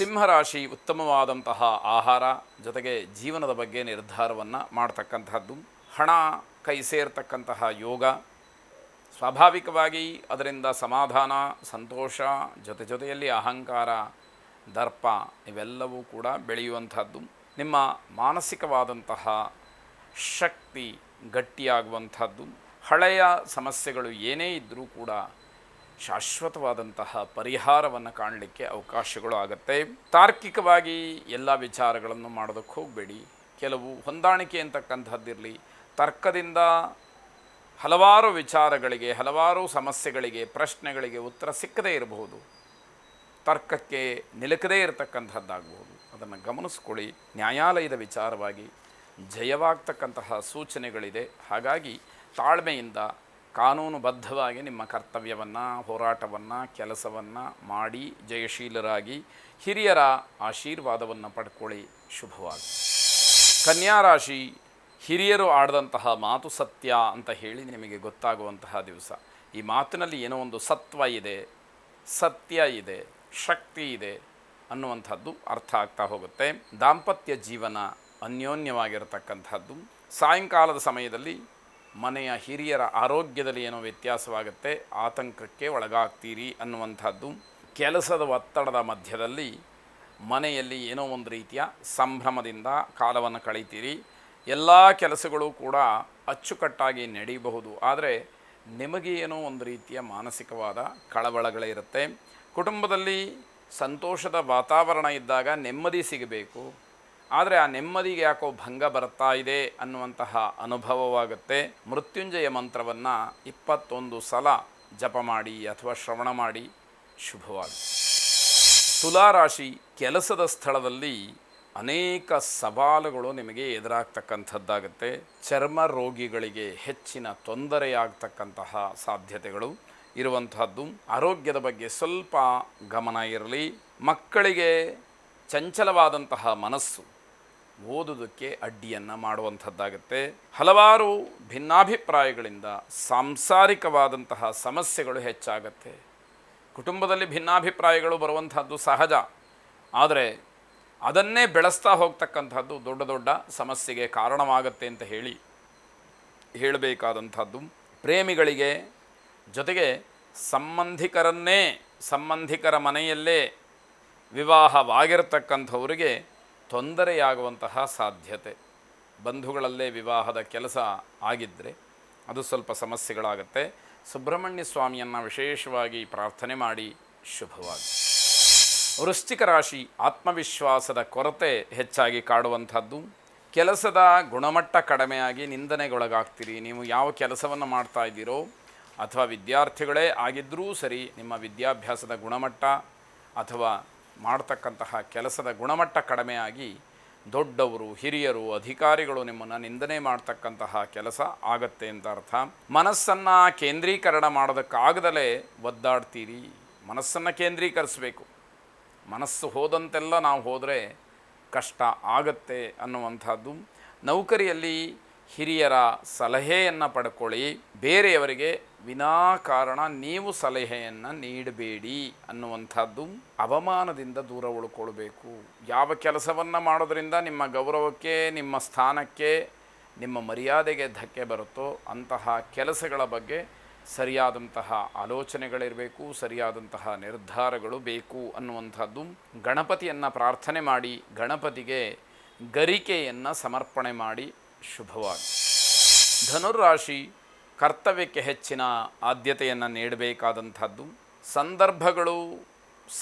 ಸಿಂಹರಾಶಿ ಉತ್ತಮವಾದಂತಹ ಆಹಾರ ಜೊತೆಗೆ ಜೀವನದ ಬಗ್ಗೆ ನಿರ್ಧಾರವನ್ನು ಮಾಡ್ತಕ್ಕಂತಹದ್ದು. ಹಣ ಕೈ ಸೇರ್ತಕ್ಕಂತಹ ಯೋಗ, ಸ್ವಾಭಾವಿಕವಾಗಿ ಅದರಿಂದ ಸಮಾಧಾನ, ಸಂತೋಷ, ಜೊತೆಯಲ್ಲಿ ಅಹಂಕಾರ, ದರ್ಪ ಇವೆಲ್ಲವೂ ಕೂಡ ಬೆಳೆಯುವಂಥದ್ದು. ನಿಮ್ಮ ಮಾನಸಿಕವಾದಂತಹ ಶಕ್ತಿ ಗಟ್ಟಿಯಾಗುವಂಥದ್ದು. ಹಳೆಯ ಸಮಸ್ಯೆಗಳು ಏನೇ ಇದ್ದರೂ ಕೂಡ ಶಾಶ್ವತವಾದಂತಹ ಪರಿಹಾರವನ್ನು ಕಾಣಲಿಕ್ಕೆ ಅವಕಾಶಗಳು ಆಗುತ್ತೆ. ತಾರ್ಕಿಕವಾಗಿ ಎಲ್ಲ ವಿಚಾರಗಳನ್ನು ಮಾಡೋದಕ್ಕೆ ಹೋಗಬೇಡಿ. ಕೆಲವು ಹೊಂದಾಣಿಕೆ ಅಂತಕ್ಕಂಥದ್ದಿರಲಿ. ತರ್ಕದಿಂದ ಹಲವಾರು ವಿಚಾರಗಳಿಗೆ, ಹಲವಾರು ಸಮಸ್ಯೆಗಳಿಗೆ, ಪ್ರಶ್ನೆಗಳಿಗೆ ಉತ್ತರ ಸಿಕ್ಕದೇ ಇರಬಹುದು. ತರ್ಕಕ್ಕೆ ನಿಲುಕದೇ ಇರತಕ್ಕಂಥದ್ದಾಗಬಹುದು. ಅದನ್ನು ಗಮನಿಸ್ಕೊಳ್ಳಿ. ನ್ಯಾಯಾಲಯದ ವಿಚಾರವಾಗಿ ಜಯವಾಗ್ತಕ್ಕಂತಹ ಸೂಚನೆಗಳಿದೆ. ಹಾಗಾಗಿ ತಾಳ್ಮೆಯಿಂದ ಕಾನೂನುಬದ್ಧವಾಗಿ ನಿಮ್ಮ ಕರ್ತವ್ಯವನ್ನು, ಹೋರಾಟವನ್ನು, ಕೆಲಸವನ್ನು ಮಾಡಿ ಜಯಶೀಲರಾಗಿ ಹಿರಿಯರ ಆಶೀರ್ವಾದವನ್ನು ಪಡ್ಕೊಳ್ಳಿ. ಶುಭವಾಗಿ. ಕನ್ಯಾ ರಾಶಿ, ಹಿರಿಯರು ಆಡಿದಂತಹ ಮಾತು ಸತ್ಯ ಅಂತ ಹೇಳಿ ನಿಮಗೆ ಗೊತ್ತಾಗುವಂತಹ ದಿವಸ. ಈ ಮಾತಿನಲ್ಲಿ ಏನೋ ಒಂದು ಸತ್ವ ಇದೆ, ಸತ್ಯ ಇದೆ, ಶಕ್ತಿ ಇದೆ ಅನ್ನುವಂಥದ್ದು ಅರ್ಥ ಆಗ್ತಾ ಹೋಗುತ್ತೆ. ದಾಂಪತ್ಯ ಜೀವನ ಅನ್ಯೋನ್ಯವಾಗಿರತಕ್ಕಂಥದ್ದು. ಸಾಯಂಕಾಲದ ಸಮಯದಲ್ಲಿ ಮನೆಯ ಹಿರಿಯರ ಆರೋಗ್ಯದಲ್ಲಿ ಏನೋ ವ್ಯತ್ಯಾಸವಾಗುತ್ತೆ, ಆತಂಕಕ್ಕೆ ಒಳಗಾಗ್ತೀರಿ ಅನ್ನುವಂಥದ್ದು. ಕೆಲಸದ ಒತ್ತಡದ ಮಧ್ಯದಲ್ಲಿ ಮನೆಯಲ್ಲಿ ಏನೋ ಒಂದು ರೀತಿಯ ಸಂಭ್ರಮದಿಂದ ಕಾಲವನ್ನು ಕಳೀತೀರಿ. ಎಲ್ಲ ಕೆಲಸಗಳು ಕೂಡ ಅಚ್ಚುಕಟ್ಟಾಗಿ ನಡೆಯಬಹುದು. ಆದರೆ ನಿಮಗೆ ಏನೋ ಒಂದು ರೀತಿಯ ಮಾನಸಿಕವಾದ ಕಳವಳಗಳಿರುತ್ತೆ. ಕುಟುಂಬದಲ್ಲಿ ಸಂತೋಷದ ವಾತಾವರಣ ಇದ್ದಾಗ ನೆಮ್ಮದಿ ಸಿಗಬೇಕು. ಆದರೆ ಆ ನೆಮ್ಮದಿಗೆ ಯಾಕೋ ಭಂಗ ಬರ್ತಾ ಇದೆ ಅನ್ನುವಂತಹ ಅನುಭವವಾಗುತ್ತೆ. ಮೃತ್ಯುಂಜಯ ಮಂತ್ರವನ್ನು 21 ಸಲ ಜಪ ಮಾಡಿ ಅಥವಾ ಶ್ರವಣ ಮಾಡಿ. ಶುಭವಾಗಿ. ತುಲಾರಾಶಿ, ಕೆಲಸದ ಸ್ಥಳದಲ್ಲಿ ಅನೇಕ ಸವಾಲುಗಳು ನಿಮಗೆ ಎದುರಾಗ್ತಕ್ಕಂಥದ್ದಾಗುತ್ತೆ. ಚರ್ಮ ರೋಗಿಗಳಿಗೆ ಹೆಚ್ಚಿನ ತೊಂದರೆಯಾಗ್ತಕ್ಕಂತಹ ಸಾಧ್ಯತೆಗಳು ಇರುವಂತಹದ್ದು. ಆರೋಗ್ಯದ ಬಗ್ಗೆ ಸ್ವಲ್ಪ ಗಮನ ಇರಲಿ. ಮಕ್ಕಳಿಗೆ ಚಂಚಲವಾದಂತಹ ಮನಸ್ಸು ಓದುವುದಕ್ಕೆ ಅಡ್ಡಿಯನ್ನು ಮಾಡುವಂಥದ್ದಾಗುತ್ತೆ. ಹಲವಾರು ಭಿನ್ನಾಭಿಪ್ರಾಯಗಳಿಂದ ಸಾಂಸಾರಿಕವಾದಂತಹ ಸಮಸ್ಯೆಗಳು ಹೆಚ್ಚಾಗತ್ತೆ. ಕುಟುಂಬದಲ್ಲಿ ಭಿನ್ನಾಭಿಪ್ರಾಯಗಳು ಬರುವಂಥದ್ದು ಸಹಜ. ಆದರೆ ಅದನ್ನೇ ಬೆಳೆಸ್ತಾ ಹೋಗ್ತಕ್ಕಂಥದ್ದು ದೊಡ್ಡ ದೊಡ್ಡ ಸಮಸ್ಯೆಗೆ ಕಾರಣವಾಗತ್ತೆ ಅಂತ ಹೇಳಬೇಕಾದಂಥದ್ದು. ಪ್ರೇಮಿಗಳಿಗೆ ಜೊತೆಗೆ ಸಂಬಂಧಿಕರ ಮನೆಯಲ್ಲೇ ವಿವಾಹವಾಗಿರತಕ್ಕಂಥವರಿಗೆ ತೊಂದರೆಯಾಗುವಂತಹ ಸಾಧ್ಯತೆ. ಬಂಧುಗಳಲ್ಲೇ ವಿವಾಹದ ಕೆಲಸ ಆಗಿದ್ದರೆ ಅದು ಸ್ವಲ್ಪ ಸಮಸ್ಯೆಗಳಾಗುತ್ತೆ. ಸುಬ್ರಹ್ಮಣ್ಯ ಸ್ವಾಮಿಯನ್ನು ವಿಶೇಷವಾಗಿ ಪ್ರಾರ್ಥನೆ ಮಾಡಿ. ಶುಭವಾಗಿ. ವೃಶ್ಚಿಕ ರಾಶಿ, ಆತ್ಮವಿಶ್ವಾಸದ ಕೊರತೆ ಹೆಚ್ಚಾಗಿ ಕಾಡುವಂಥದ್ದು. ಕೆಲಸದ ಗುಣಮಟ್ಟ ಕಡಿಮೆಯಾಗಿ ನಿಂದನೆಗೊಳಗಾಗ್ತೀರಿ. ನೀವು ಯಾವ ಕೆಲಸವನ್ನು ಮಾಡ್ತಾ ಇದ್ದೀರೋ ಅಥವಾ ವಿದ್ಯಾರ್ಥಿಗಳೇ ಆಗಿದ್ದರೂ ಸರಿ, ನಿಮ್ಮ ವಿದ್ಯಾಭ್ಯಾಸದ ಗುಣಮಟ್ಟ ಅಥವಾ ಮಾಡ್ತಕ್ಕಂತಹ ಕೆಲಸದ ಗುಣಮಟ್ಟ ಕಡಿಮೆಯಾಗಿ ದೊಡ್ಡವರು, ಹಿರಿಯರು, ಅಧಿಕಾರಿಗಳು ನಿಮ್ಮನ್ನು ನಿಂದನೆ ಮಾಡ್ತಕ್ಕಂತಹ ಕೆಲಸ ಆಗತ್ತೆ ಅಂತ ಅರ್ಥ. ಮನಸ್ಸನ್ನು ಕೇಂದ್ರೀಕರಣ ಮಾಡೋದಕ್ಕಾಗದಲೇ ಒದ್ದಾಡ್ತೀರಿ. ಮನಸ್ಸನ್ನು ಕೇಂದ್ರೀಕರಿಸಬೇಕು. ಮನಸ್ಸು ಹೋದಂತೆಲ್ಲ ನಾವು ಹೋದರೆ ಕಷ್ಟ ಆಗತ್ತೆ ಅನ್ನುವಂಥದ್ದು. ನೌಕರಿಯಲ್ಲಿ ಹಿರಿಯರ ಸಲಹೆಯನ್ನು ಪಡ್ಕೊಳ್ಳಿ. ಬೇರೆಯವರಿಗೆ ವಿನಾಕಾರಣ ನೀವು ಸಲಹೆಯನ್ನು ನೀಡಬೇಡಿ ಅನ್ನುವಂಥದ್ದು. ಅವಮಾನದಿಂದ ದೂರ ಉಳ್ಕೊಳ್ಬೇಕು. ಯಾವ ಕೆಲಸವನ್ನು ಮಾಡೋದರಿಂದ ನಿಮ್ಮ ಗೌರವಕ್ಕೆ, ನಿಮ್ಮ ಸ್ಥಾನಕ್ಕೆ, ನಿಮ್ಮ ಮರ್ಯಾದೆಗೆ ಧಕ್ಕೆ ಬರುತ್ತೋ ಅಂತಹ ಕೆಲಸಗಳ ಬಗ್ಗೆ ಸರಿಯಾದಂತಹ ಆಲೋಚನೆಗಳಿರಬೇಕು, ಸರಿಯಾದಂತಹ ನಿರ್ಧಾರಗಳು ಬೇಕು ಅನ್ನುವಂಥದ್ದು. ಗಣಪತಿಯನ್ನು ಪ್ರಾರ್ಥನೆ ಮಾಡಿ, ಗಣಪತಿಗೆ ಗರಿಕೆಯನ್ನು ಸಮರ್ಪಣೆ ಮಾಡಿ. ಶುಭವಾಗಿ. ಧನುರಾಶಿ, ಕರ್ತವ್ಯಕ್ಕೆ ಹೆಚ್ಚಿನ ಆದ್ಯತೆಯನ್ನು ನೀಡಬೇಕಾದಂಥದ್ದು. ಸಂದರ್ಭಗಳು